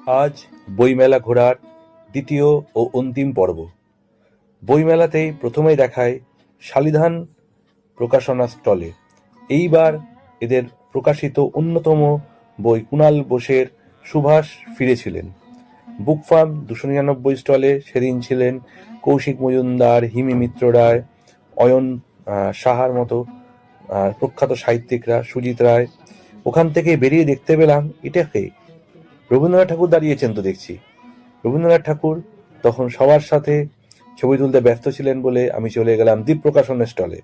আজ বইমেলা ঘোরার দ্বিতীয় ও অন্তিম পর্ব। বইমেলাতেই প্রথমেই দেখায় শালিধান প্রকাশনা স্টলে। এইবার এদের প্রকাশিত অন্যতম বই কুণাল বোসের সুভাষ ফিরেছিলেন। বুক ফার্ম 299 স্টলে সেদিন ছিলেন কৌশিক মজুমদার, হিমি মিত্র রায়, অয়ন সাহার মতো প্রখ্যাত সাহিত্যিকরা, সুজিত রায়। ওখান থেকে বেরিয়ে দেখতে পেলাম এটাকে রবীন্দ্রনাথ ঠাকুর দাঁড়িয়েছেন তো দেখছি। রবীন্দ্রনাথ ঠাকুর তখন সবার সাথে ছবি তুলতে ব্যস্ত ছিলেন বলে আমি চলে গেলাম দ্বীপ প্রকাশনের স্টলে।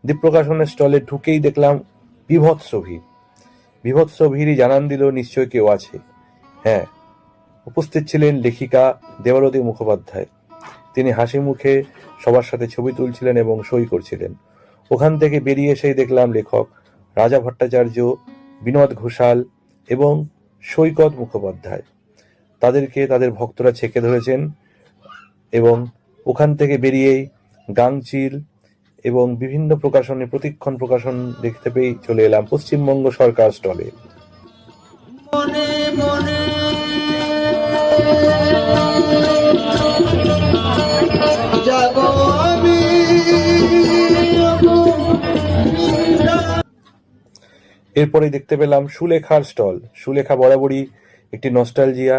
দ্বীপ প্রকাশনের স্টলে ঢুকেই দেখলাম বিভৎস ভিড়। বিভৎস ভিড়ই জানান দিল নিশ্চয় কেউ আছে। হ্যাঁ, উপস্থিত ছিলেন লেখিকা দেবরতী মুখোপাধ্যায়। তিনি হাসি মুখে সবার সাথে ছবি তুলছিলেন এবং সই করছিলেন। ওখান থেকে বেরিয়ে এসেই দেখলাম লেখক রাজা ভট্টাচার্য, বিনোদ ঘোষাল এবং সৈকত মুখোপাধ্যায়। তাদেরকে তাদের ভক্তরা ছেঁকে ধরেছেন এবং ওখান থেকে বেরিয়েই গাংচিল এবং বিভিন্ন প্রকাশনী, প্রতিক্ষণ প্রকাশন দেখতে পেয়ে চলে এলাম পশ্চিমবঙ্গ সরকার স্টলে। এরপরে দেখতে পেলাম সুলেখার স্টল। সুলেখা বরাবরই একটি নস্টালজিয়া।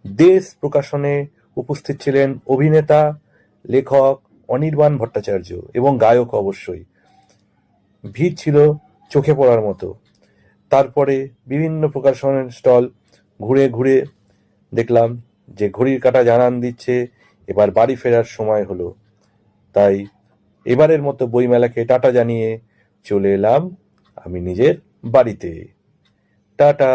দেশ প্রকাশনে উপস্থিত ছিলেন অভিনেতা, লেখক অনির্বাণ ভট্টাচার্য এবং গায়ক অবশ্যই। ভিড় ছিল চোখে পড়ার মতো। তারপরে বিভিন্ন প্রকাশনের স্টল ঘুরে ঘুরে দেখলাম যে ঘড়ির কাঁটা জানান দিচ্ছে এবার বাড়ি ফেরার সময় হলো। তাই এবারের মতো বইমেলাকে টাটা জানিয়ে চলে এলাম আমি নিজের বাড়িতে। টাটা।